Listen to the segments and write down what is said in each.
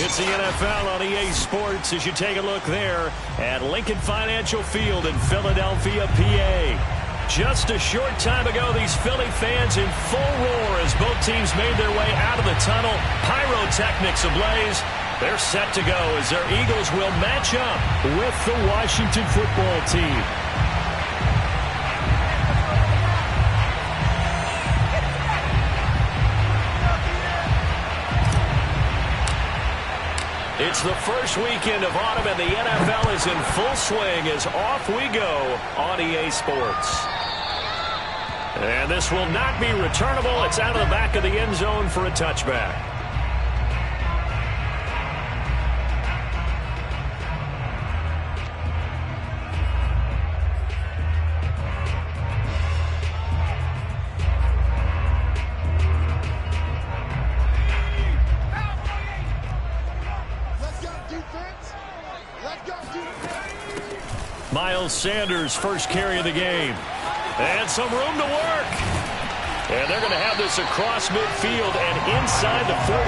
It's the NFL on EA Sports as you take a look there at Lincoln Financial Field in Philadelphia, PA. Just a short time ago, these Philly fans in full roar as both teams made their way out of the tunnel. Pyrotechnics ablaze. They're set to go as their Eagles will match up with the Washington football team. It's the first weekend of autumn, and the NFL is in full swing as off we go on EA Sports. And this will not be returnable. It's out of the back of the end zone for a touchback. Miles Sanders, first carry of the game. And some room to work. And they're going to have this across midfield and inside the 45.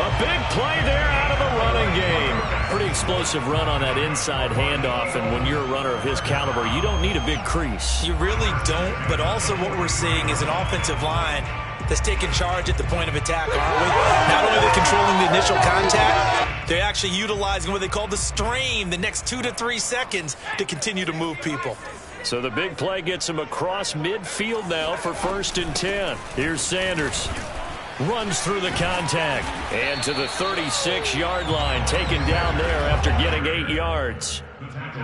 A big play there out of the running game. Pretty explosive run on that inside handoff, and when you're a runner of his caliber, you don't need a big crease. You really don't, but also what we're seeing is an offensive line that's taking charge at the point of attack, aren't we? Not only are they controlling the initial contact, they're actually utilizing what they call the strain, the next 2 to 3 seconds to continue to move people. So the big play gets him across midfield now for 1st and 10. Here's Sanders. Runs through the contact. And to the 36-yard line, taken down there after getting 8 yards.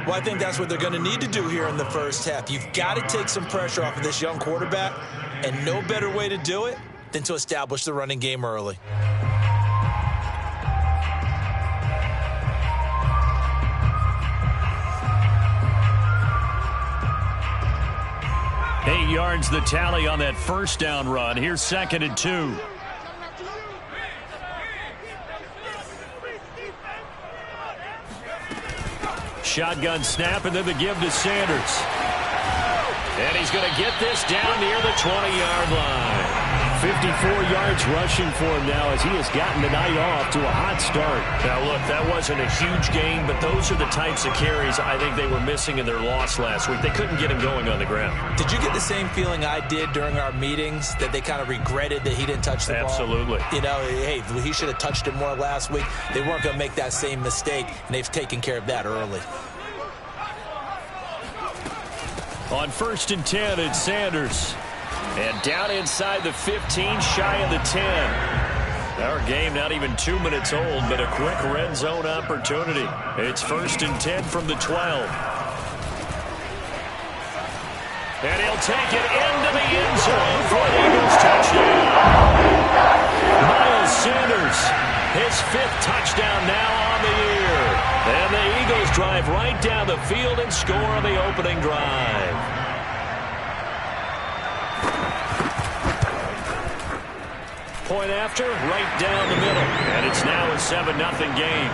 Well, I think that's what they're going to need to do here in the first half. You've got to take some pressure off of this young quarterback, and no better way to do it than to establish the running game early. Eight yards the tally on that first down run. Here's 2nd and 2. Shotgun snap, and then the give to Sanders. And he's going to get this down near the 20-yard line. 54 yards rushing for him now as he has gotten the night off to a hot start. Now, look, that wasn't a huge gain, but those are the types of carries I think they were missing in their loss last week. They couldn't get him going on the ground. Did you get the same feeling I did during our meetings, that they kind of regretted that he didn't touch the ball? Absolutely. You know, hey, he should have touched it more last week. They weren't going to make that same mistake, and they've taken care of that early. On 1st and 10, it's Sanders. And down inside the 15, shy of the 10. Our game not even 2 minutes old, but a quick red zone opportunity. It's 1st and 10 from the 12. And he'll take it into the end zone for an Eagles touchdown. Miles Sanders, his 5th touchdown now on the year. And the Eagles drive right down the field and score on the opening drive. Point after, right down the middle. And it's now a 7-0 game.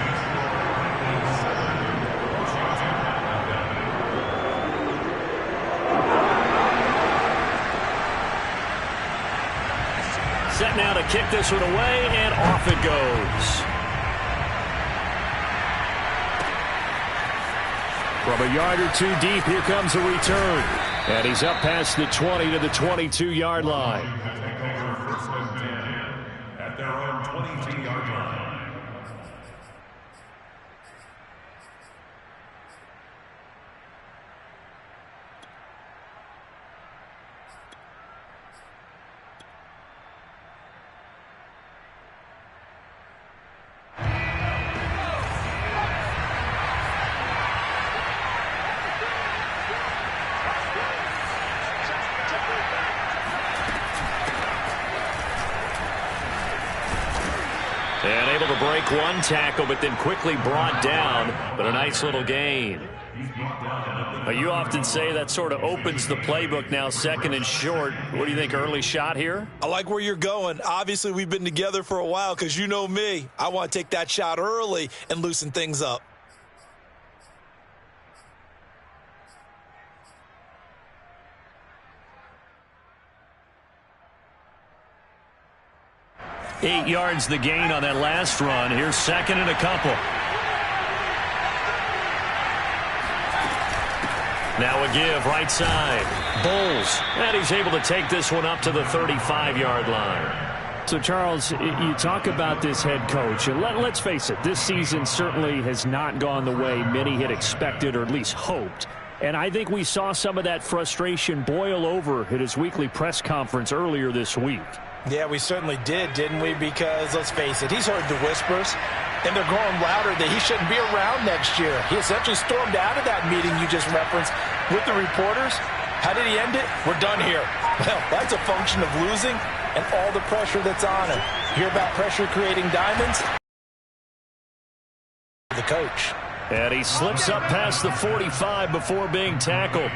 Set now to kick this one away, and off it goes. From a yard or 2 deep, here comes a return. And he's up past the 20 to the 22-yard line. At their own 22-yard line. And able to break one tackle, but then quickly brought down. But a nice little gain. You often say that sort of opens the playbook now, 2nd and short. What do you think, early shot here? I like where you're going. Obviously, we've been together for a while because you know me. I want to take that shot early and loosen things up. 8 yards the gain on that last run. Here's second and a couple. Now a give right side. Bulls. And he's able to take this one up to the 35-yard line. So, Charles, you talk about this head coach. And let's face it, this season certainly has not gone the way many had expected or at least hoped. And I think we saw some of that frustration boil over at his weekly press conference earlier this week. Yeah, we certainly did, didn't we? Because, let's face it, he's heard the whispers, and they're growing louder that he shouldn't be around next year. He essentially stormed out of that meeting you just referenced with the reporters. How did he end it? We're done here. Well, that's a function of losing and all the pressure that's on him. Hear about pressure creating diamonds? The coach. And he slips up past the 45 before being tackled.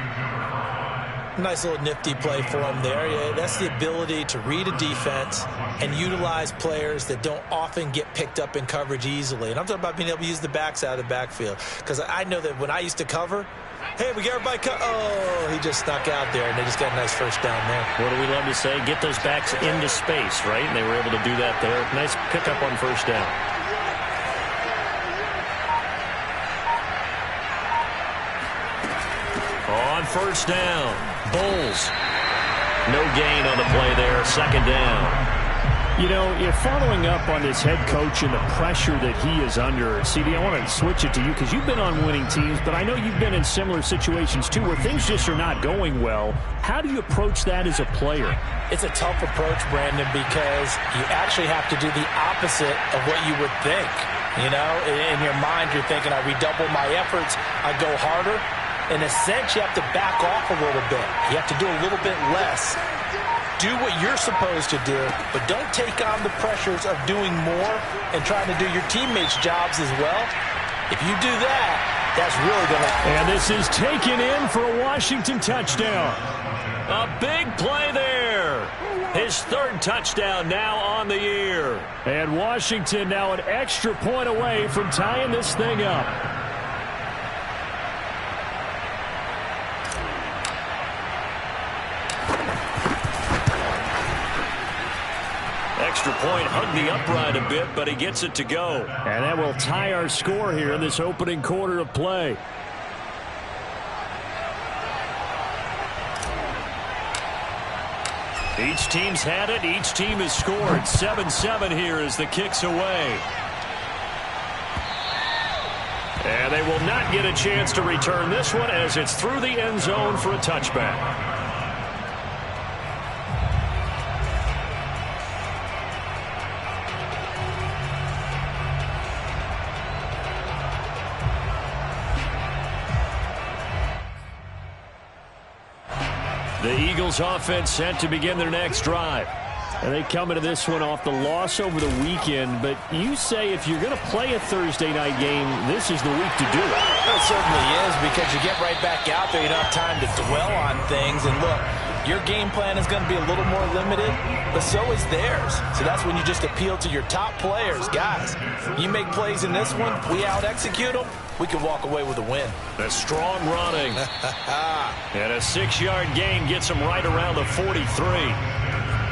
Nice little nifty play for him there. Yeah, that's the ability to read a defense and utilize players that don't often get picked up in coverage easily. And I'm talking about being able to use the backs out of the backfield. Because I know that when I used to cover, hey, we got everybody oh, he just snuck out there, and they just got a nice first down there. What do we love to say? Get those backs into space, right? And they were able to do that there. Nice pickup on first down. On first down, Bulls. No gain on the play there, second down. You know, if following up on this head coach and the pressure that he is under, CD, I want to switch it to you because you've been on winning teams, but I know you've been in similar situations too where things just are not going well. How do you approach that as a player? It's a tough approach, Brandon, because you actually have to do the opposite of what you would think. You know, in your mind, you're thinking, I redouble my efforts, I go harder. In a sense, you have to back off a little bit. You have to do a little bit less. Do what you're supposed to do, but don't take on the pressures of doing more and trying to do your teammates' jobs as well. If you do that, that's really going to... And this is taken in for a Washington touchdown. A big play there. His third touchdown now on the year. And Washington now an extra point away from tying this thing up. Extra point hugged the upright a bit, but he gets it to go. And that will tie our score here in this opening quarter of play. Each team's had it. Each team has scored. 7-7 here as the kick's away. And they will not get a chance to return this one as it's through the end zone for a touchback. The Eagles offense set to begin their next drive. And they come into this one off the loss over the weekend. But you say if you're going to play a Thursday night game, this is the week to do it. It certainly is, because you get right back out there. You don't have time to dwell on things. And look, your game plan is going to be a little more limited, but so is theirs. So that's when you just appeal to your top players. Guys, you make plays in this one, we out-execute them, we can walk away with a win. A strong running. And a 6-yard gain gets them right around the 43.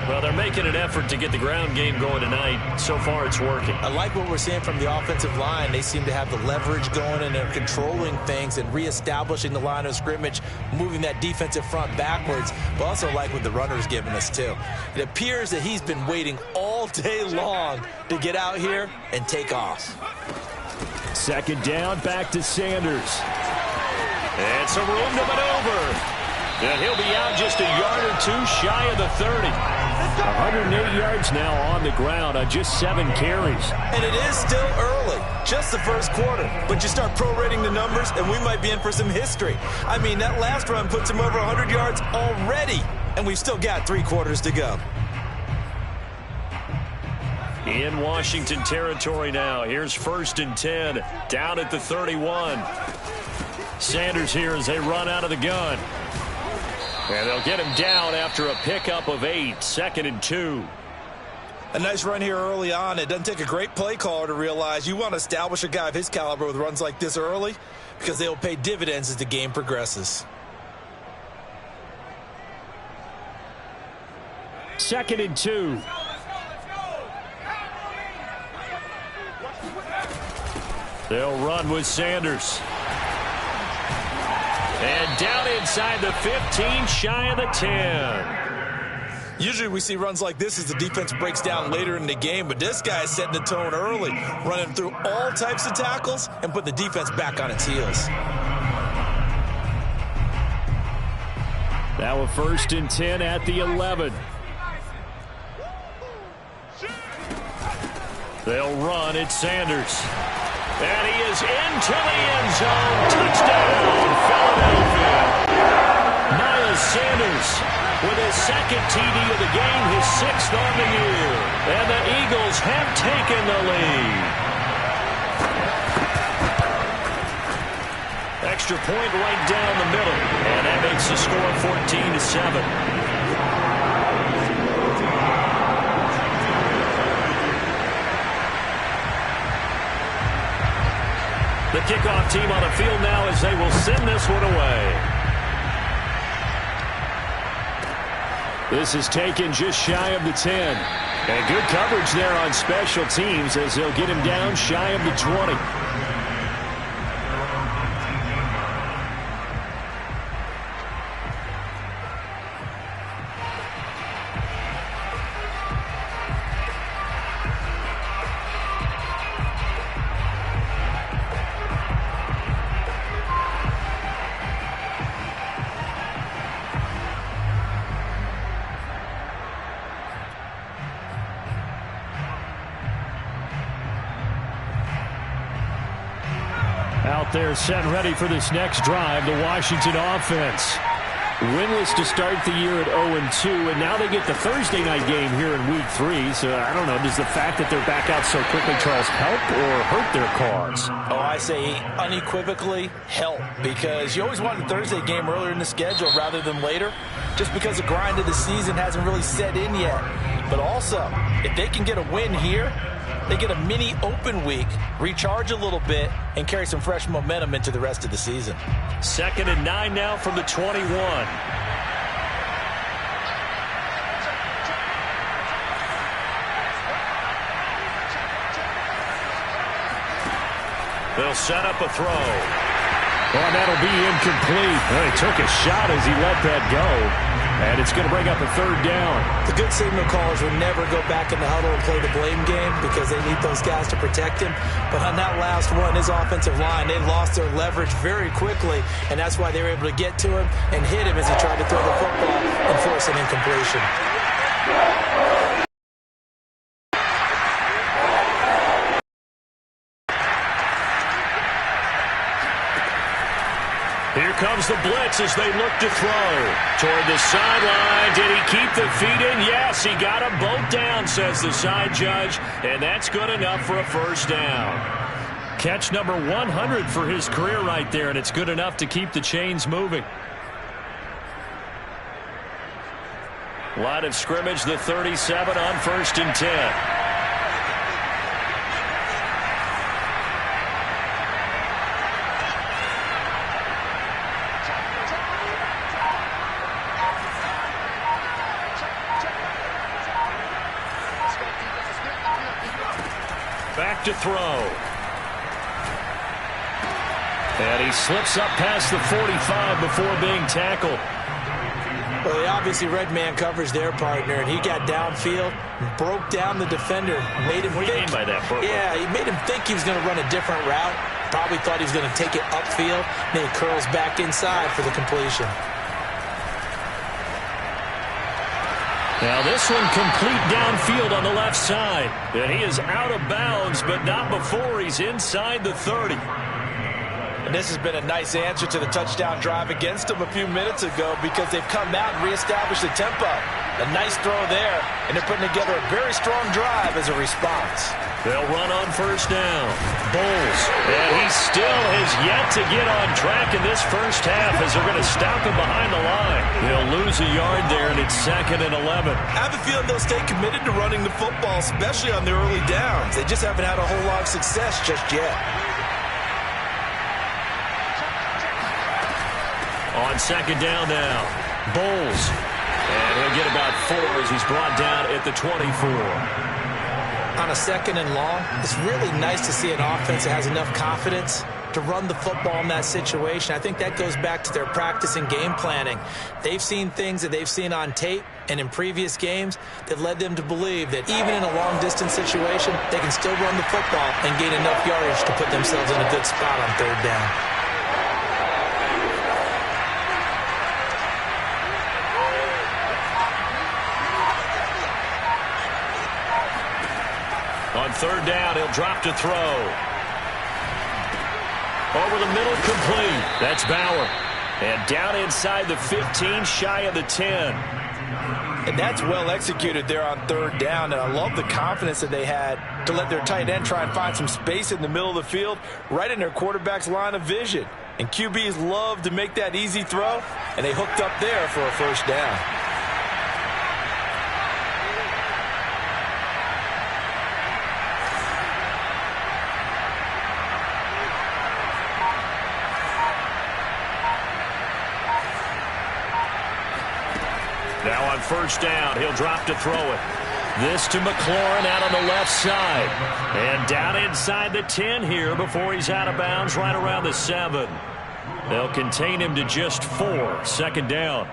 Well, they're making an effort to get the ground game going tonight. So far, it's working. I like what we're seeing from the offensive line. They seem to have the leverage going, and they're controlling things and reestablishing the line of scrimmage, moving that defensive front backwards, but also like what the runner's giving us, too. It appears that he's been waiting all day long to get out here and take off. Second down, back to Sanders. And some room to maneuver. And he'll be out just a yard or two shy of the 30. 108 yards now on the ground on just 7 carries. And it is still early, just the first quarter. But you start prorating the numbers, and we might be in for some history. I mean, that last run puts him over 100 yards already, and we've still got 3 quarters to go. In Washington territory now. Here's 1st and 10, down at the 31. Sanders here as they run out of the gun. And they'll get him down after a pickup of 8, 2nd and 2. A nice run here early on. It doesn't take a great play caller to realize you want to establish a guy of his caliber with runs like this early, because they will pay dividends as the game progresses. 2nd and 2. They'll run with Sanders. And down inside the 15, shy of the 10. Usually we see runs like this as the defense breaks down later in the game, but this guy is setting the tone early, running through all types of tackles and putting the defense back on its heels. Now a 1st and 10 at the 11. They'll run at Sanders. And he is into the end zone. Touchdown, Philadelphia. Miles Sanders with his 2nd TD of the game, his 6th on the year. And the Eagles have taken the lead. Extra point right down the middle. And that makes the score 14-7. The kickoff team on the field now as they will send this one away. This is taken just shy of the 10. And good coverage there on special teams as they'll get him down shy of the 20. Out there set ready for this next drive, the Washington offense. Winless to start the year at 0-2, and now they get the Thursday night game here in Week 3. So, I don't know, does the fact that they're back out so quickly, Charles, help or hurt their cause? Oh, I say unequivocally help, because you always want the Thursday game earlier in the schedule rather than later, just because the grind of the season hasn't really set in yet. But also, if they can get a win here, they get a mini open week, recharge a little bit, and carry some fresh momentum into the rest of the season. 2nd and 9 now from the 21. They'll set up a throw. Well, that'll be incomplete. Well, he took a shot as he let that go. And it's going to bring up a 3rd down. The good signal callers will never go back in the huddle and play the blame game because they need those guys to protect him. But on that last one, his offensive line, they lost their leverage very quickly, and that's why they were able to get to him and hit him as he tried to throw the football and force an incompletion. Here comes the blitz as they look to throw. Toward the sideline. Did he keep the feet in? Yes, he got them both down, says the side judge. And that's good enough for a 1st down. Catch number 100 for his career right there, and it's good enough to keep the chains moving. Line of scrimmage, the 37 on 1st and 10. Back to throw. And he slips up past the 45 before being tackled. Well, they obviously read man coverage their partner, and he got downfield, broke down the defender, made him What do you mean by that, Burke? Yeah, he made him think he was going to run a different route. Probably thought he was going to take it upfield. Then he curls back inside for the completion. Now this one complete downfield on the left side. And he is out of bounds, but not before he's inside the 30. And this has been a nice answer to the touchdown drive against them a few minutes ago because they've come out and reestablished the tempo. A nice throw there, and they're putting together a very strong drive as a response. They'll run on 1st down. Bulls. And he still has yet to get on track in this 1st half as they're going to stop him behind the line. They'll lose a yard there, and it's 2nd and 11. I have a feeling they'll stay committed to running the football, especially on the early downs. They just haven't had a whole lot of success just yet. On 2nd down now. Bulls. And he'll get about 4 as he's brought down at the 24. on a 2nd and long, it's really nice to see an offense that has enough confidence to run the football in that situation. I think that goes back to their practice and game planning. They've seen things that they've seen on tape and in previous games that led them to believe that even in a long-distance situation, they can still run the football and gain enough yardage to put themselves in a good spot on 3rd down. On 3rd down, he'll drop to throw. Over the middle, complete. That's Bauer. And down inside the 15, shy of the 10. And that's well executed there on 3rd down. And I love the confidence that they had to let their tight end try and find some space in the middle of the field, right in their quarterback's line of vision. And QBs love to make that easy throw, and they hooked up there for a 1st down. Now on 1st down, he'll drop to throw it. This to McLaurin out on the left side. And down inside the 10 here before he's out of bounds right around the 7. They'll contain him to just 4. 2nd down.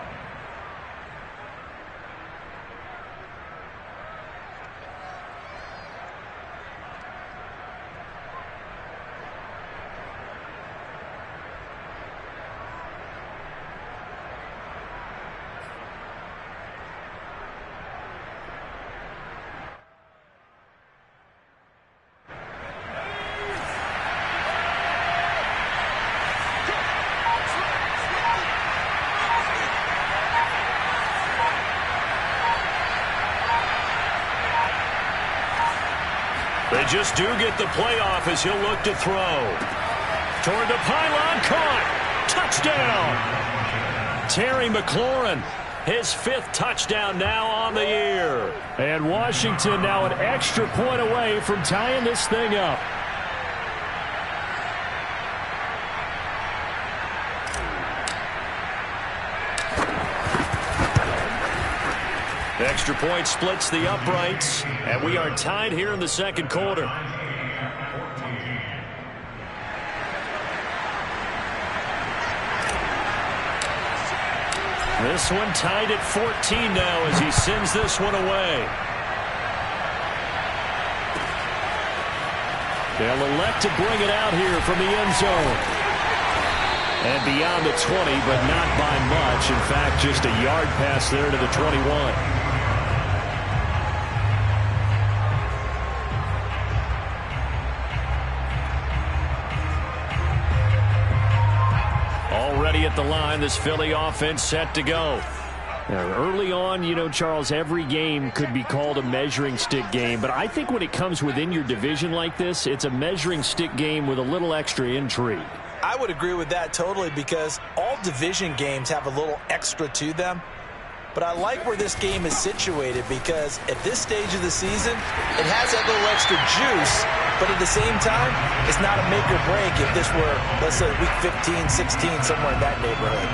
They just do get the playoff as he'll look to throw. Toward the pylon, caught. Touchdown. Terry McLaurin, his 5th touchdown now on the year. And Washington now an extra point away from tying this thing up. Extra point splits the uprights, and we are tied here in the 2nd quarter. This one tied at 14 now as he sends this one away. They'll elect to bring it out here from the end zone. And beyond the 20, but not by much. In fact, just a yard pass there to the 21. Already at the line, this Philly offense set to go. Now, early on, you know, Charles, every game could be called a measuring stick game. But I think when it comes within your division like this, it's a measuring stick game with a little extra intrigue. I would agree with that totally because all division games have a little extra to them. But I like where this game is situated because at this stage of the season, it has that little extra juice. But at the same time, it's not a make or break if this were, let's say, week 15, 16, somewhere in that neighborhood.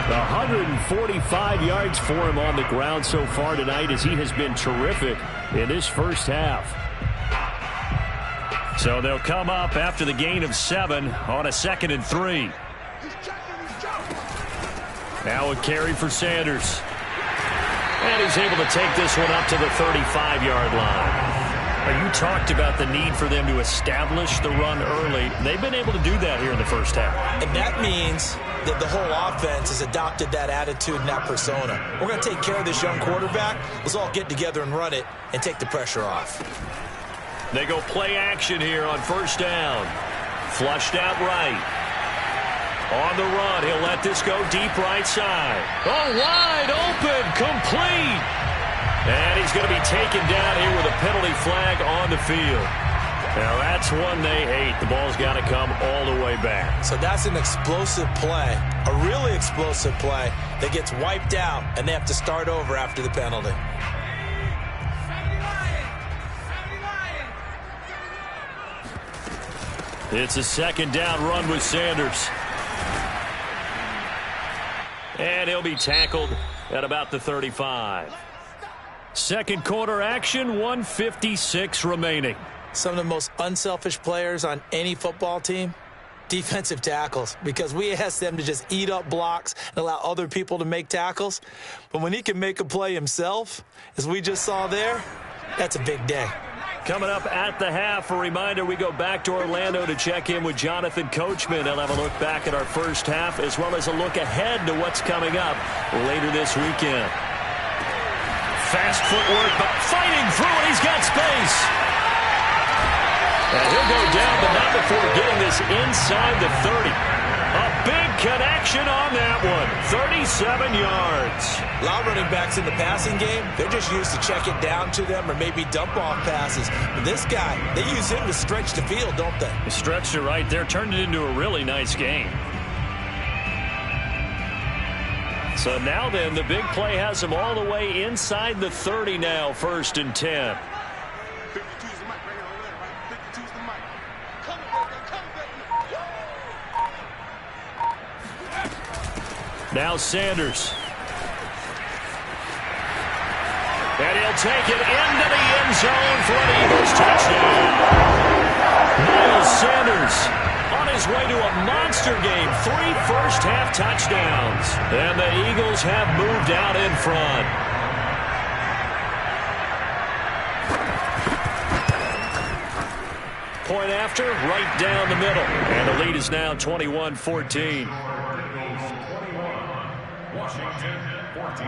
145 yards for him on the ground so far tonight as he has been terrific in this first half. So they'll come up after the gain of 7 on a 2nd and 3. Now a carry for Sanders. And he's able to take this one up to the 35-yard line. Now, you talked about the need for them to establish the run early. They've been able to do that here in the first half. And that means that the whole offense has adopted that attitude and that persona. We're going to take care of this young quarterback. Let's all get together and run it and take the pressure off. They go play action here on 1st down. Flushed out right. On the run, he'll let this go deep right side. Oh, wide open, complete. And he's going to be taken down here with a penalty flag on the field. Now, that's one they hate. The ball's got to come all the way back. So that's an explosive play, a really explosive play that gets wiped out, and they have to start over after the penalty. It's a 2nd down run with Sanders. And he'll be tackled at about the 35. 2nd quarter action, 1:56 remaining. Some of the most unselfish players on any football team, defensive tackles, because we ask them to just eat up blocks and allow other people to make tackles. But when he can make a play himself, as we just saw there, that's a big day. Coming up at the half, a reminder, we go back to Orlando to check in with Jonathan Coachman. He'll have a look back at our first half as well as a look ahead to what's coming up later this weekend. Fast footwork, but fighting through it. He's got space. And he'll go down, but not before getting this inside the 30. A big connection on that one. 37 yards. A lot of running backs in the passing game, they're just used to check it down to them or maybe dump off passes. But this guy, they use him to stretch the field, don't they? He stretched it right there, turned it into a really nice game. So now then, the big play has him all the way inside the 30 now, 1st and 10. Now Sanders. And he'll take it into the end zone for an Eagles touchdown. Miles Sanders on his way to a monster game. 3 first-half touchdowns. And the Eagles have moved out in front. Point after, right down the middle. And the lead is now 21-14. Washington 14.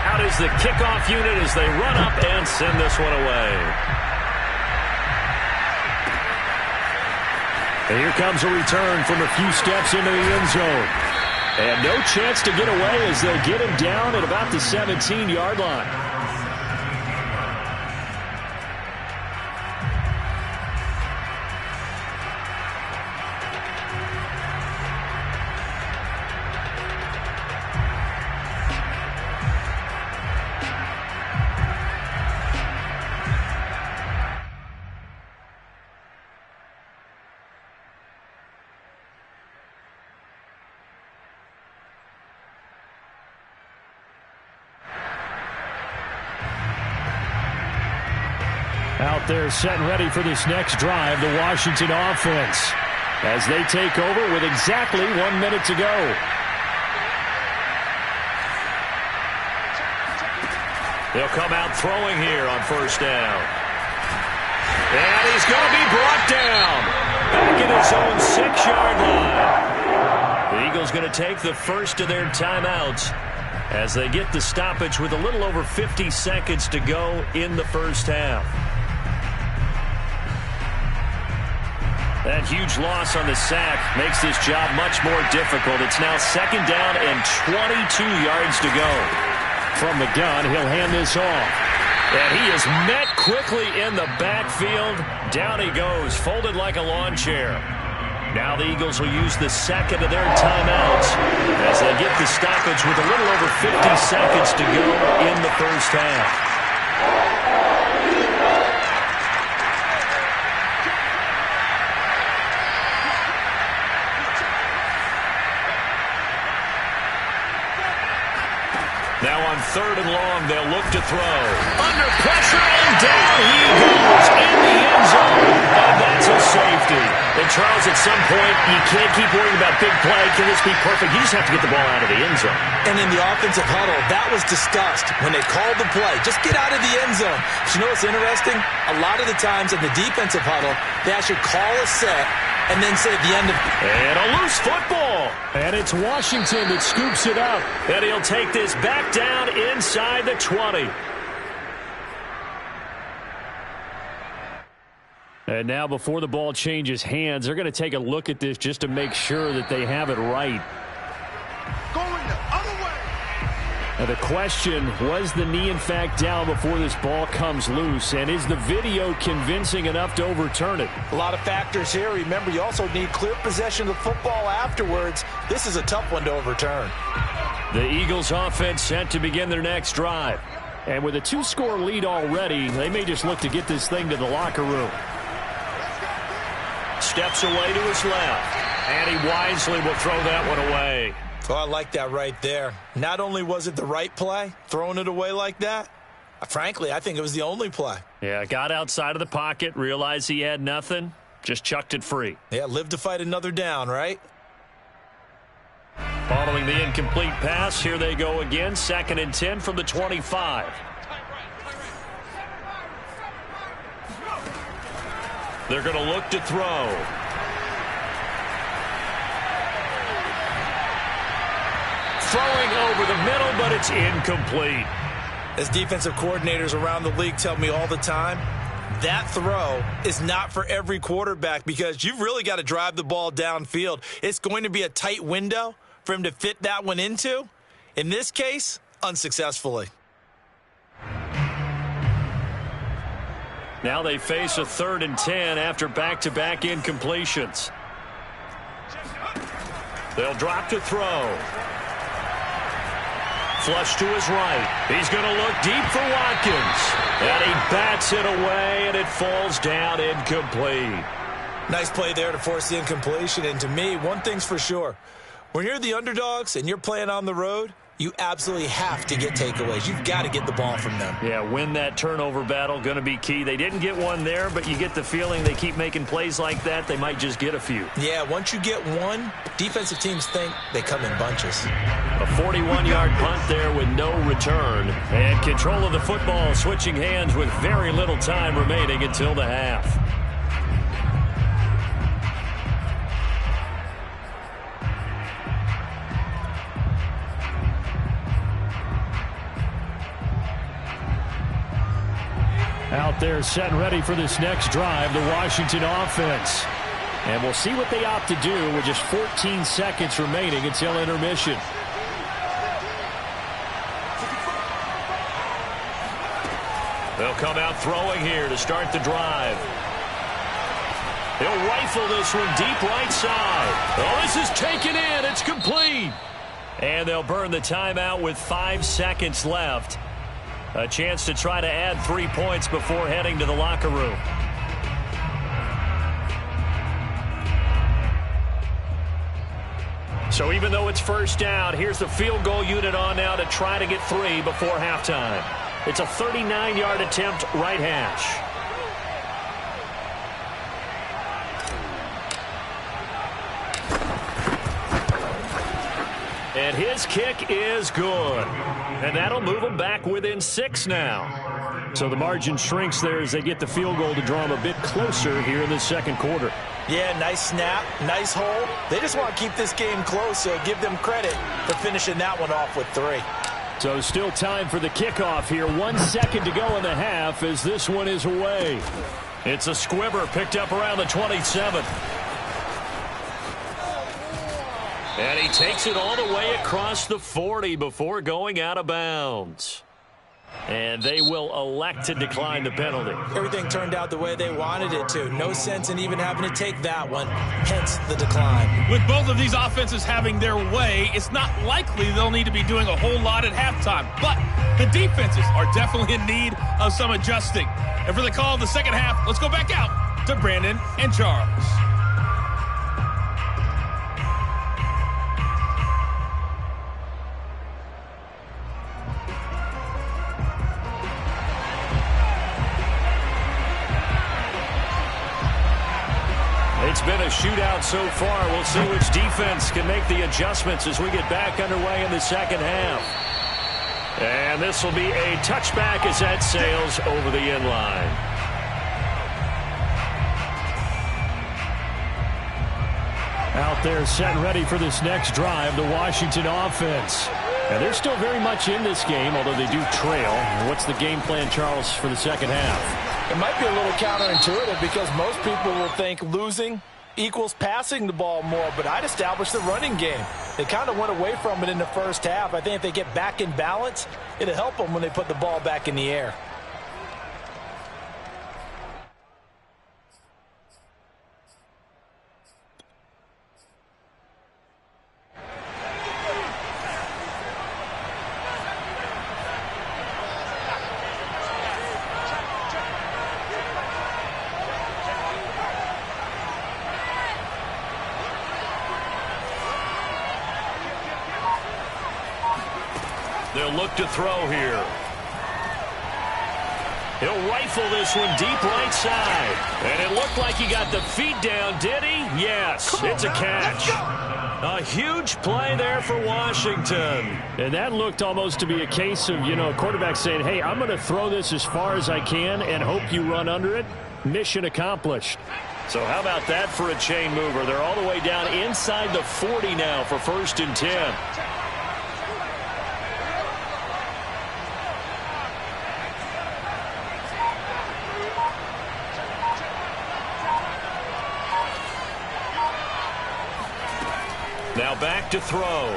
Out is the kickoff unit as they run up and send this one away. And here comes a return from a few steps into the end zone. And no chance to get away as they'll get him down at about the 17-yard line. Out there set and ready for this next drive, the Washington offense, as they take over with exactly 1 minute to go. They'll come out throwing here on 1st down. And he's going to be brought down back at his own 6-yard line. The Eagles going to take the first of their timeouts as they get the stoppage with a little over 50 seconds to go in the first half. That huge loss on the sack makes this job much more difficult. It's now 2nd down and 22 yards to go. From the gun, he'll hand this off. And he is met quickly in the backfield. Down he goes, folded like a lawn chair. Now the Eagles will use the second of their timeouts as they get the stoppage with a little over 50 seconds to go in the first half. Now on 3rd and long, they'll look to throw. Under pressure, and down he goes in the end zone. And that's a safety. And Charles, at some point, you can't keep worrying about big play. Can this be perfect? You just have to get the ball out of the end zone. And in the offensive huddle, that was discussed when they called the play. Just get out of the end zone. But you know what's interesting? A lot of the times in the defensive huddle, they actually call a set and then say at the end of... And a loose football. And it's Washington that scoops it up. And he'll take this back down inside the 20. And now before the ball changes hands, they're going to take a look at this just to make sure that they have it right. Going the other way. Now the question, was the knee in fact down before this ball comes loose? And is the video convincing enough to overturn it? A lot of factors here. Remember, you also need clear possession of the football afterwards. This is a tough one to overturn. The Eagles offense set to begin their next drive. And with a 2-score lead already, they may just look to get this thing to the locker room. Steps away to his left. And he wisely will throw that one away. Oh, I like that right there. Not only was it the right play, throwing it away like that, frankly, I think it was the only play. Yeah, got outside of the pocket, realized he had nothing, just chucked it free. Yeah, live to fight another down, right? Following the incomplete pass, here they go again, 2nd and 10 from the 25. They're going to look to throw. Throwing over the middle, but it's incomplete. As defensive coordinators around the league tell me all the time, that throw is not for every quarterback because you've really got to drive the ball downfield. It's going to be a tight window for him to fit that one into. In this case, unsuccessfully. Now they face a 3rd and 10 after back-to-back incompletions. They'll drop to throw. Flush to his right. He's going to look deep for Watkins. And he bats it away, and it falls down incomplete. Nice play there to force the incompletion. And to me, one thing's for sure. When you're the underdogs and you're playing on the road, you absolutely have to get takeaways. You've got to get the ball from them. Yeah, win that turnover battle, going to be key. They didn't get one there, but you get the feeling they keep making plays like that, they might just get a few. Yeah, once you get one, defensive teams think they come in bunches. A 41-yard punt there with no return. And control of the football switching hands with very little time remaining until the half. Out there set and ready for this next drive, the Washington offense. And we'll see what they opt to do with just 14 seconds remaining until intermission. They'll come out throwing here to start the drive. They'll rifle this one deep right side. Oh, this is taken in. It's complete. And they'll burn the timeout with 5 seconds left. A chance to try to add 3 points before heading to the locker room. So even though it's first down, here's the field goal unit on now to try to get 3 before halftime. It's a 39-yard attempt right hash. And his kick is good. And that'll move them back within 6 now. So the margin shrinks there as they get the field goal to draw them a bit closer here in the second quarter. Yeah, nice snap, nice hold. They just want to keep this game close, so give them credit for finishing that one off with 3. So still time for the kickoff here. 1 second to go in the half as this one is away. It's a squibber picked up around the 27. And he takes it all the way across the 40 before going out of bounds. And they will elect to decline the penalty. Everything turned out the way they wanted it to. No sense in even having to take that one, hence the decline. With both of these offenses having their way, it's not likely they'll need to be doing a whole lot at halftime. But the defenses are definitely in need of some adjusting. And for the call of the second half, let's go back out to Brandon and Charles. It's been a shootout so far. We'll see which defense can make the adjustments as we get back underway in the second half. And this will be a touchback as that sails over the end line. Out there set and ready for this next drive, the Washington offense. And they're still very much in this game, although they do trail. What's the game plan, Charles, for the second half? It might be a little counterintuitive because most people will think losing equals passing the ball more, but I'd establish the running game. They kind of went away from it in the first half. I think if they get back in balance, it'll help them when they put the ball back in the air. They'll look to throw here. He'll rifle this one deep right side. And it looked like he got the feet down, did he? Yes, it's a catch. A huge play there for Washington. And that looked almost to be a case of, a quarterback saying, hey, I'm going to throw this as far as I can and hope you run under it. Mission accomplished. So how about that for a chain mover? They're all the way down inside the 40 now for 1st and 10. Now back to throw.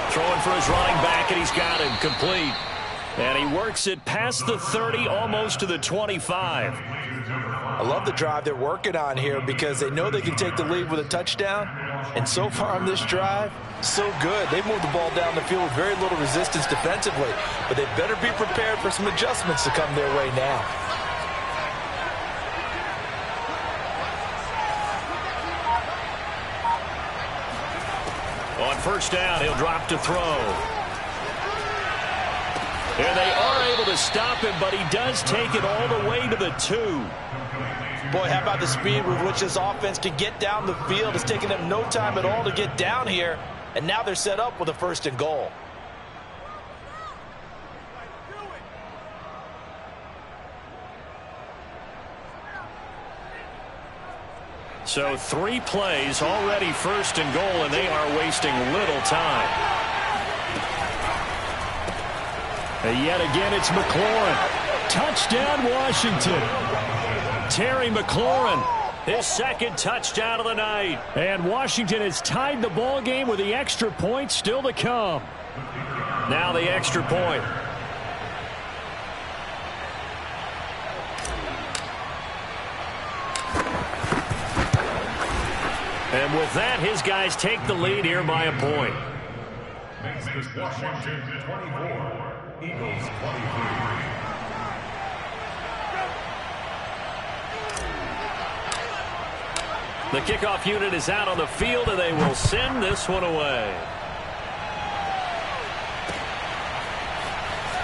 Throwing for his running back, and he's got him complete. And he works it past the 30, almost to the 25. I love the drive they're working on here because they know they can take the lead with a touchdown. And so far on this drive, so good. They've moved the ball down the field with very little resistance defensively. But they better be prepared for some adjustments to come their way now. On 1st down, he'll drop to throw. And they are able to stop him, but he does take it all the way to the 2. Boy, how about the speed with which this offense can get down the field? It's taken them no time at all to get down here. And now they're set up with a 1st and goal. So 3 plays, already 1st and goal, and they are wasting little time. And yet again, it's McLaurin. Touchdown, Washington. Terry McLaurin. His 2nd touchdown of the night. And Washington has tied the ball game with the extra point still to come. Now the extra point. And with that, his guys take the lead here by a point. Makes this Washington 24, Eagles 23. The kickoff unit is out on the field, and they will send this one away.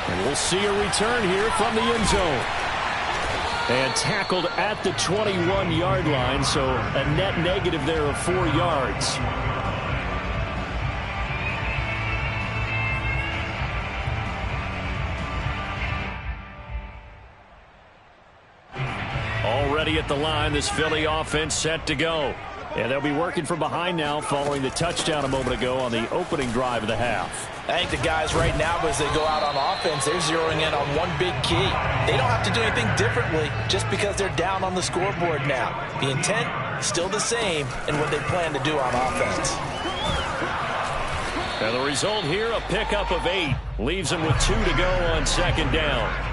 And we'll see a return here from the end zone. And tackled at the 21-yard line, so a net negative there of 4 yards. Already at the line, this Philly offense set to go. And they'll be working from behind now following the touchdown a moment ago on the opening drive of the half. I think the guys right now, as they go out on offense, they're zeroing in on one big key. They don't have to do anything differently just because they're down on the scoreboard now. The intent, still the same in what they plan to do on offense. And the result here, a pickup of 8. Leaves them with 2 to go on 2nd down.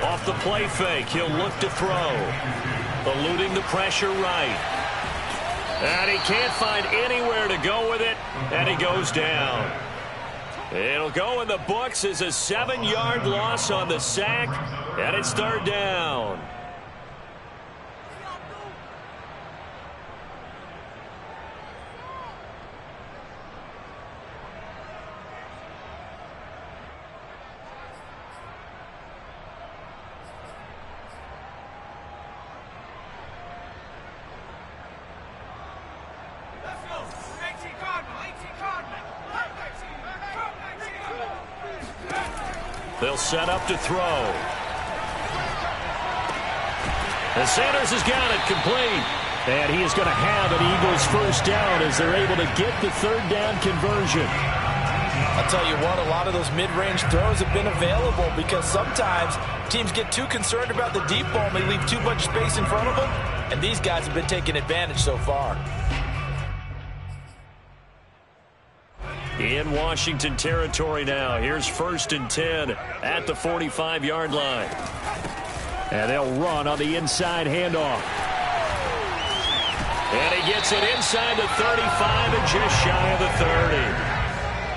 Off the play fake, he'll look to throw. Eluding the pressure right. And he can't find anywhere to go with it, and he goes down. It'll go in the books as a 7-yard loss on the sack, and it's 3rd down. They'll set up to throw. And Sanders has got it complete. And he is going to have an Eagles 1st down as they're able to get the 3rd down conversion. I'll tell you what, a lot of those mid-range throws have been available because sometimes teams get too concerned about the deep ball and they leave too much space in front of them. And these guys have been taking advantage so far. In Washington territory now. Here's 1st and 10 at the 45-yard line. And they'll run on the inside handoff. And he gets it inside the 35 and just shy of the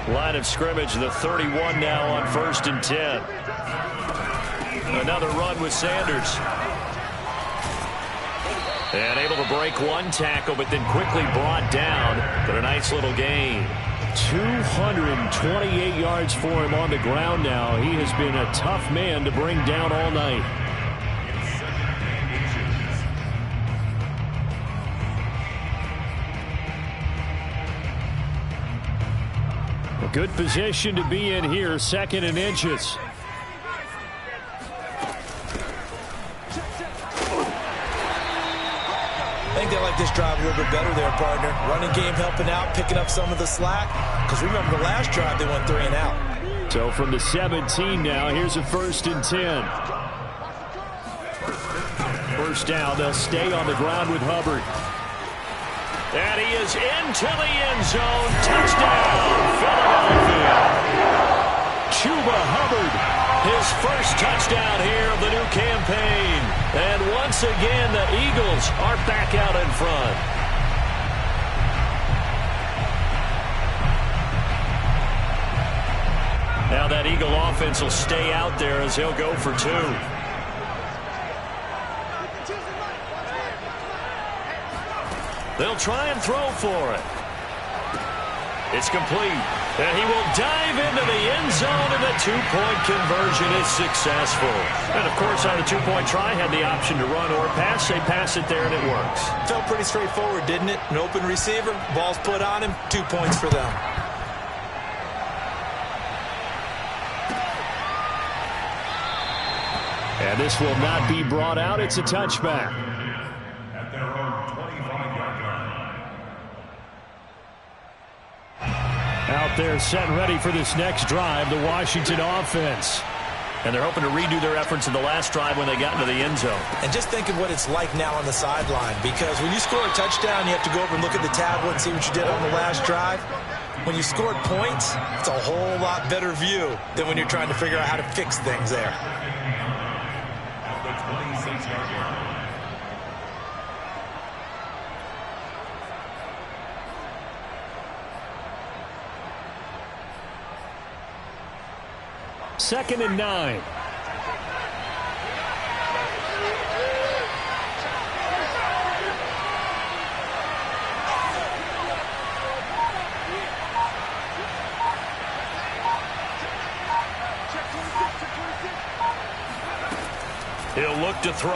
30. Line of scrimmage, the 31 now on 1st and 10. Another run with Sanders. And able to break one tackle, but then quickly brought down. But a nice little gain. 228 yards for him on the ground now. He has been a tough man to bring down all night. A good position to be in here, 2nd and inches. I think they like this drive a little bit better there, partner. Running game helping out, picking up some of the slack. Because remember, the last drive they went 3 and out. So from the 17 now, here's a 1st and 10. First down, they'll stay on the ground with Hubbard. And he is into the end zone. Touchdown, Philadelphia. Chuba Hubbard, his first touchdown here of the new campaign. And once again, the Eagles are back out in front. Now that Eagle offense will stay out there as he'll go for 2. They'll try and throw for it. It's complete. And he will dive into the end zone, and the 2-point conversion is successful. And, of course, on the 2-point try, had the option to run or pass. They pass it there, and it works. Felt pretty straightforward, didn't it? An open receiver, ball's put on him, 2 points for them. And this will not be brought out. It's a touchback. At their own 25-yard line. Out there set and ready for this next drive, the Washington offense. And they're hoping to redo their efforts in the last drive when they got into the end zone. And just think of what it's like now on the sideline. Because when you score a touchdown, you have to go over and look at the tablet and see what you did on the last drive. When you scored points, it's a whole lot better view than when you're trying to figure out how to fix things there. At the 26-yard line. Second and 9. He'll look to throw.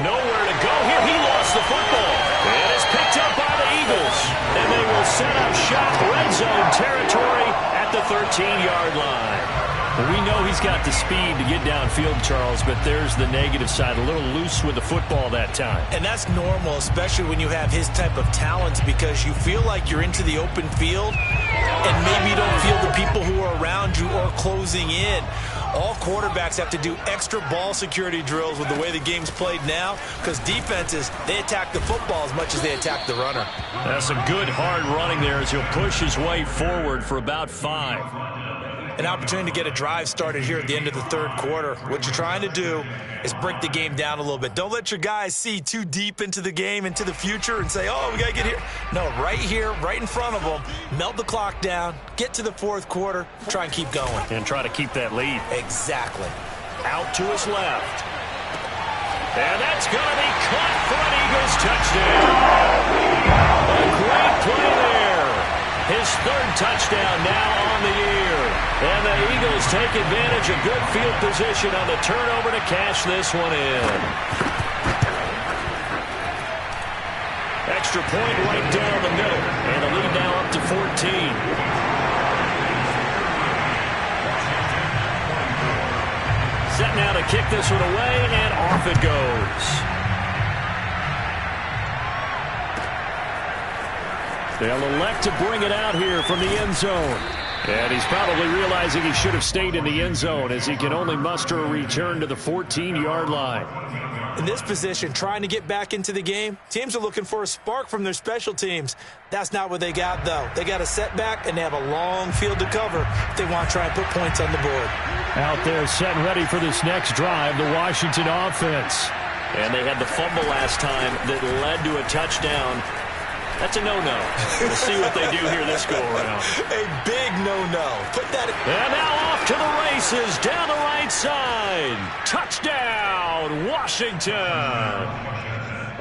Nowhere to go here. He lost the football. And it's picked up by the Eagles. And they will set up shop red zone territory at the 13-yard line. We know he's got the speed to get downfield, Charles, but there's the negative side. A little loose with the football that time. And that's normal, especially when you have his type of talents, because you feel like you're into the open field and maybe you don't feel the people who are around you or closing in. All quarterbacks have to do extra ball security drills with the way the game's played now, because defenses, they attack the football as much as they attack the runner. That's a good hard running there as he'll push his way forward for about 5. An opportunity to get a drive started here at the end of the third quarter. What you're trying to do is break the game down a little bit. Don't let your guys see too deep into the game, into the future, and say, oh, we got to get here. No, right here, right in front of them, melt the clock down, get to the fourth quarter, try and keep going. And try to keep that lead. Exactly. Out to his left. And that's going to be caught for an Eagles touchdown. A great play there. His third touchdown now on the year. And the Eagles take advantage of good field position on the turnover to cash this one in. Extra point right down the middle. And the lead now up to 14. Set now to kick this one away, and off it goes. They'll elect to bring it out here from the end zone. And he's probably realizing he should have stayed in the end zone as he can only muster a return to the 14-yard line. In this position, trying to get back into the game, teams are looking for a spark from their special teams. That's not what they got, though. They got a setback, and they have a long field to cover if they want to try and put points on the board. Out there set and ready for this next drive, the Washington offense. And they had the fumble last time that led to a touchdown. That's a no-no. We'll see what they do here this go-around. A big no-no. Put that in. And now off to the races down the right side. Touchdown, Washington.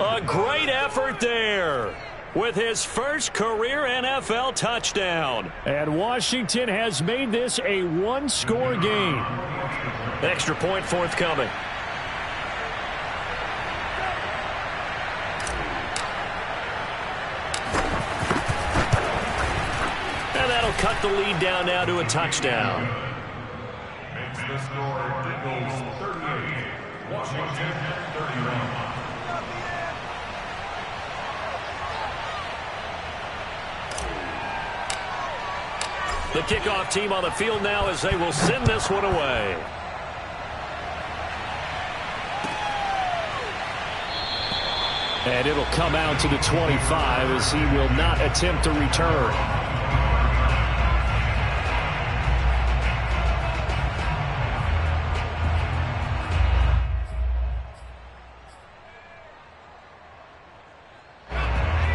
A great effort there with his first career NFL touchdown. And Washington has made this a one-score game. Extra point forthcoming. Cut the lead down now to a touchdown. Makes the score Eagles 38, Washington 31. The kickoff team on the field now as they will send this one away. And it'll come out to the 25 as he will not attempt to return.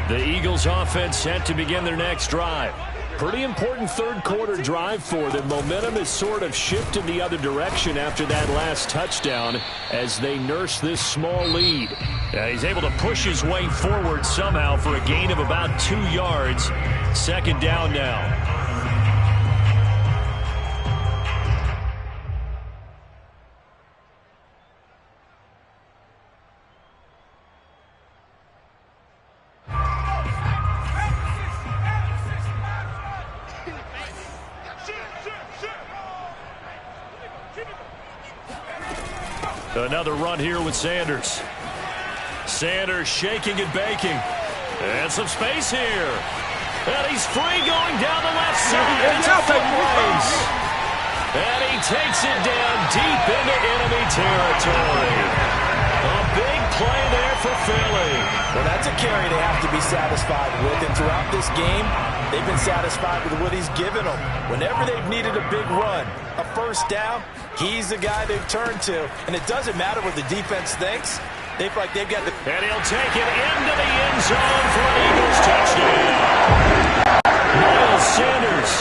The Eagles offense set to begin their next drive. Pretty important third quarter drive for them. Momentum has sort of shifted the other direction after that last touchdown as they nurse this small lead. He's able to push his way forward somehow for a gain of about 2 yards. Second down now. Another run here with Sanders. Sanders shaking and baking. And some space here. And he's free going down the left side. It's a foot race. And he takes it down deep into enemy territory. A big play there for Philly. Well, that's a carry they have to be satisfied with. And throughout this game, they've been satisfied with what he's given them. Whenever they've needed a big run, a first down, he's the guy they've turned to. And it doesn't matter what the defense thinks. They feel like they've got the... And he'll take it into the end zone for an Eagles touchdown. Miles Sanders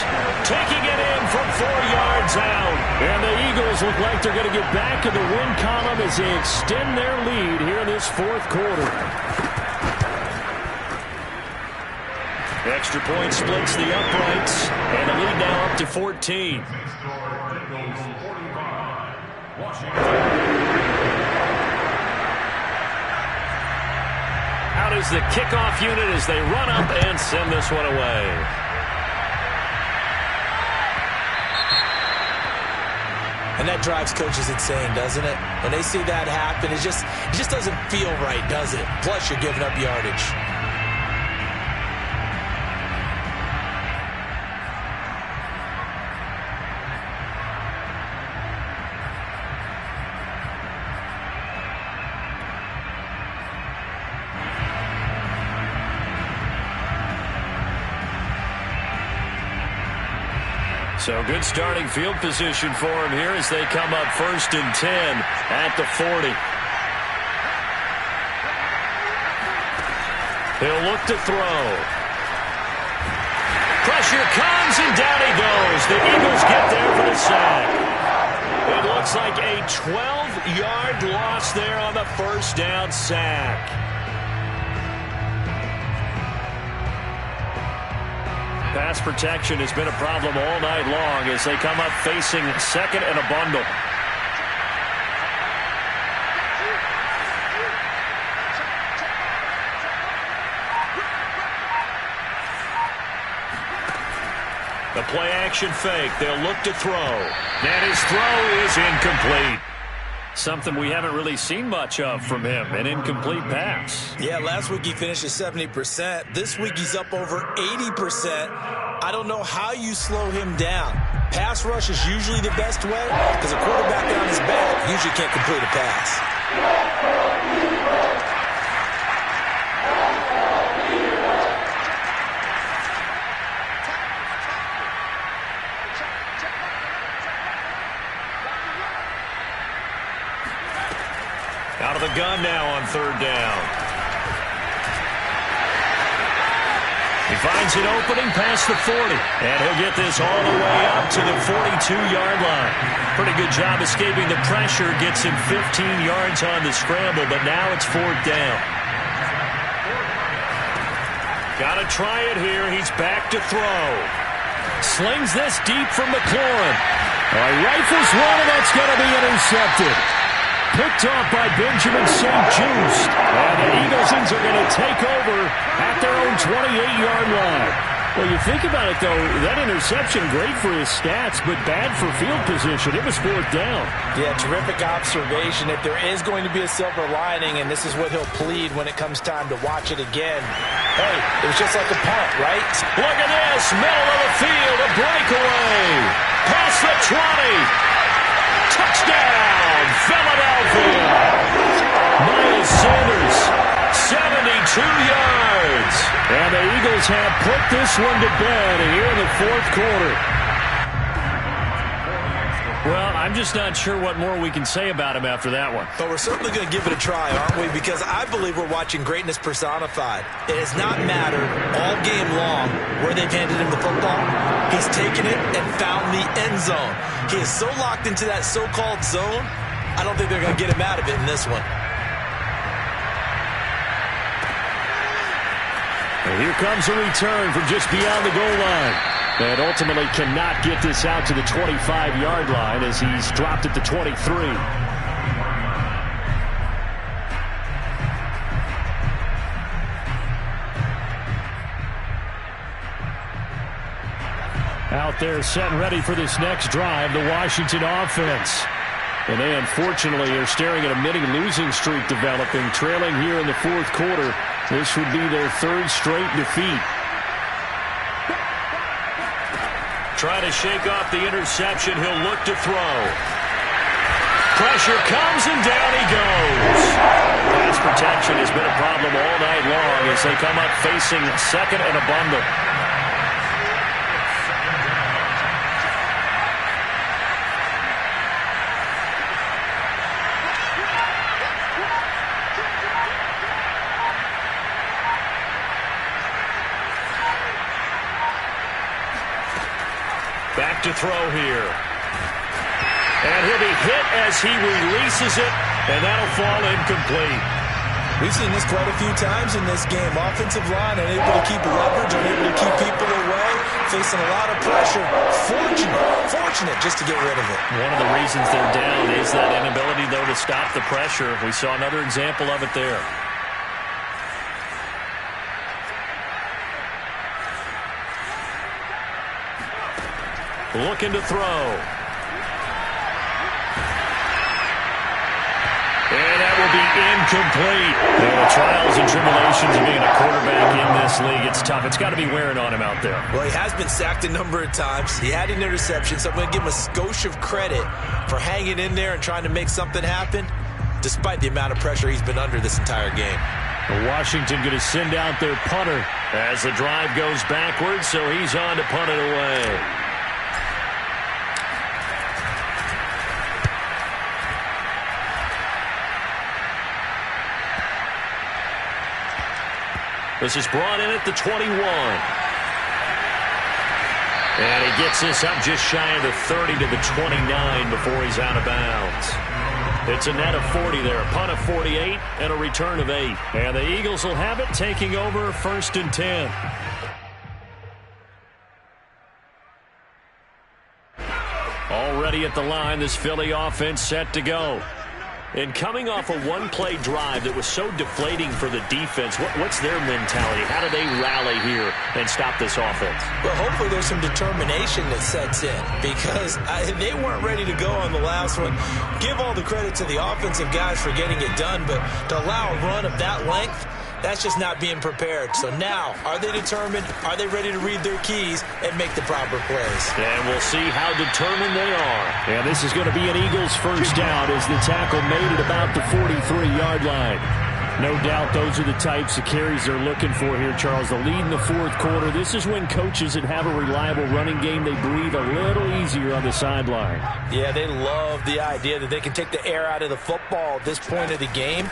taking it in from 4 yards out. And the Eagles look like they're going to get back in the win column as they extend their lead here in this fourth quarter. Extra point splits the uprights. And the lead now up to 14. Out is the kickoff unit as they run up and send this one away. And that drives coaches insane, doesn't it? When they see that happen, it just doesn't feel right, does it? Plus, you're giving up yardage. So good starting field position for him here as they come up 1st and 10 at the 40. He'll look to throw. Pressure comes and down he goes. The Eagles get there for the sack. It looks like a 12-yard loss there on the first down sack. Pass protection has been a problem all night long as they come up facing second and a bundle. The play action fake. They'll look to throw. And his throw is incomplete. Something we haven't really seen much of from him, an incomplete pass. Yeah, last week he finished at 70%. This week he's up over 80%. I don't know how you slow him down. Pass rush is usually the best way because a quarterback on his back usually can't complete a pass. Out of the gun now on 3rd down. Finds an opening past the 40. And he'll get this all the way up to the 42-yard line. Pretty good job escaping the pressure. Gets him 15 yards on the scramble, but now it's 4th down. Got to try it here. He's back to throw. Slings this deep from McLaurin. Rifles one, and that's going to be intercepted. Picked off by Benjamin St. Just. And the Eagles are going to take over at their own 28-yard line. Well, you think about it, though, that interception, great for his stats, but bad for field position. It was 4th down. Yeah, terrific observation. If there is going to be a silver lining, and this is what he'll plead when it comes time to watch it again, hey, it was just like a punt, right? Look at this, middle of the field, a breakaway. Past the 20. Touchdown, Philadelphia. Miles Sanders, 72 yards. And the Eagles have put this one to bed here in the 4th quarter. Well, I'm just not sure what more we can say about him after that one. But we're certainly going to give it a try, aren't we? Because I believe we're watching greatness personified. It has not mattered all game long where they've handed him the football. He's taken it and found the end zone. He is so locked into that so-called zone, I don't think they're going to get him out of it in this one. And here comes a return from just beyond the goal line. And ultimately cannot get this out to the 25-yard line as he's dropped at the 23. Out there set and ready for this next drive, the Washington offense. And they unfortunately are staring at a mini losing streak developing, trailing here in the 4th quarter. This would be their 3rd straight defeat. Trying to shake off the interception. He'll look to throw. Pressure comes, and down he goes. Pass protection has been a problem all night long as they come up facing 2nd and a bundle. Back to throw here. And he'll be hit as he releases it, and that'll fall incomplete. We've seen this quite a few times in this game. Offensive line unable to keep leverage, unable to keep people away, facing a lot of pressure. Fortunate just to get rid of it. One of the reasons they're down is that inability, though, to stop the pressure. We saw another example of it there. Looking to throw. And that will be incomplete. The trials and tribulations of being a quarterback in this league, it's tough. It's got to be wearing on him out there. Well, he has been sacked a number of times. He had an interception, so I'm going to give him a skosh of credit for hanging in there and trying to make something happen, despite the amount of pressure he's been under this entire game. Washington going to send out their punter as the drive goes backwards, so he's on to punt it away. This is brought in at the 21. And he gets this up just shy of the 30 to the 29 before he's out of bounds. It's a net of 40 there, a punt of 48 and a return of 8. And the Eagles will have it, taking over 1st and 10. Already at the line, this Philly offense set to go. And coming off a one-play drive that was so deflating for the defense, what's their mentality? How do they rally here and stop this offense? Well, hopefully there's some determination that sets in because they weren't ready to go on the last one. Give all the credit to the offensive guys for getting it done, but to allow a run of that length, that's just not being prepared. So now, are they determined? Are they ready to read their keys and make the proper plays? And we'll see how determined they are. And this is going to be an Eagles first down as the tackle made at about the 43-yard line. No doubt those are the types of carries they're looking for here, Charles. The lead in the 4th quarter. This is when coaches that have a reliable running game, they breathe a little easier on the sideline. Yeah, they love the idea that they can take the air out of the football at this point of the game.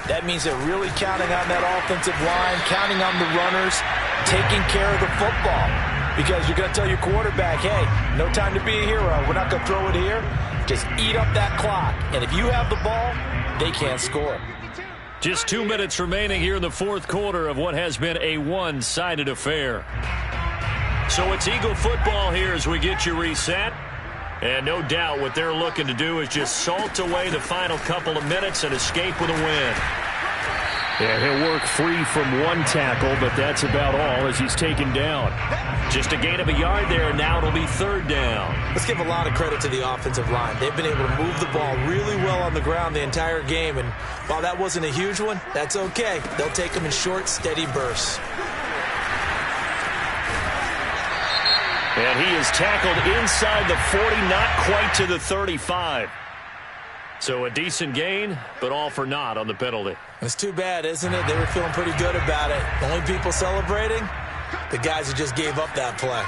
That means they're really counting on that offensive line, counting on the runners. taking care of the football. Because you're going to tell your quarterback, hey, no time to be a hero. We're not going to throw it here. Just eat up that clock. And if you have the ball, they can't score. Just 2 minutes remaining here in the fourth quarter of what has been a one-sided affair. So it's Eagle football here as we get you reset. And no doubt what they're looking to do is just salt away the final couple of minutes and escape with a win. Yeah, he'll work free from one tackle, but that's about all as he's taken down. Just a gain of a yard there, and now it'll be third down. Let's give a lot of credit to the offensive line. They've been able to move the ball really well on the ground the entire game, and while that wasn't a huge one, that's okay. They'll take them in short, steady bursts. And he is tackled inside the 40, not quite to the 35. So a decent gain, but all for naught on the penalty. It's too bad, isn't it? They were feeling pretty good about it. The only people celebrating, the guys who just gave up that play.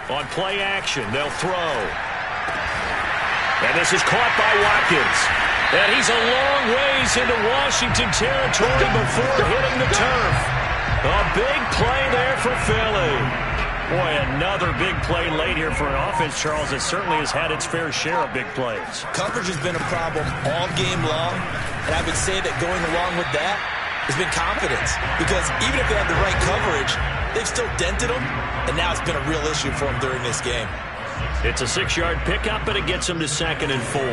On play action, they'll throw. And this is caught by Watkins. And he's a long ways into Washington territory before hitting the turf. A big play there for Philly. Boy, another big play late here for an offense, Charles, that certainly has had its fair share of big plays. Coverage has been a problem all game long, and I would say that going along with that has been confidence. Because even if they have the right coverage, they've still dented them, and now it's been a real issue for them during this game. It's a 6-yard pickup, and it gets them to 2nd and 4.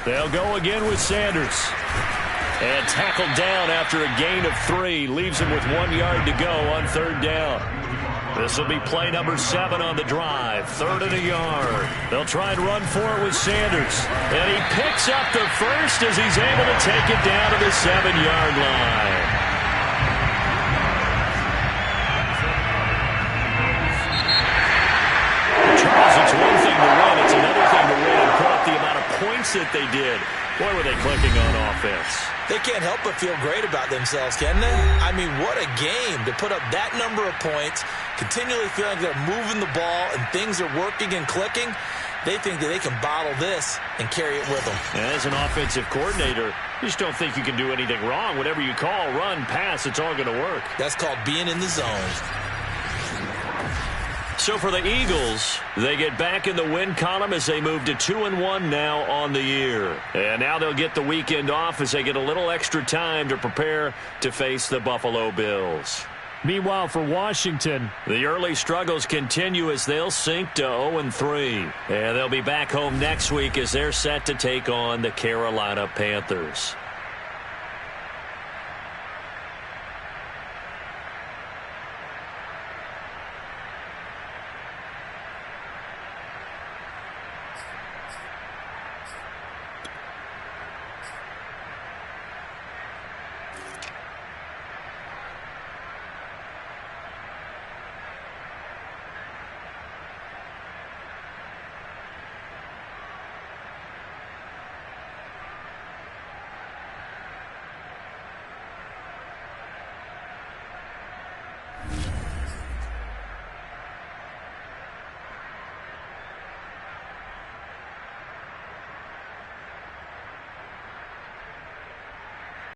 They'll go again with Sanders. And tackled down after a gain of 3. Leaves him with 1 yard to go on third down. This will be play number 7 on the drive. 3rd and a yard. They'll try and run for it with Sanders. And he picks up the first as he's able to take it down to the 7-yard line. Charles, it's one thing to win. It's another thing to win and put up the amount of points that they did. Boy, were they clicking on offense. They can't help but feel great about themselves, can they? I mean, what a game to put up that number of points, continually feeling like they're moving the ball and things are working and clicking. They think that they can bottle this and carry it with them. As an offensive coordinator, you just don't think you can do anything wrong. Whatever you call, run, pass, it's all going to work. That's called being in the zone. So for the Eagles, they get back in the win column as they move to 2-1 now on the year. And now they'll get the weekend off as they get a little extra time to prepare to face the Buffalo Bills. Meanwhile, for Washington, the early struggles continue as they'll sink to 0-3. And they'll be back home next week as they're set to take on the Carolina Panthers.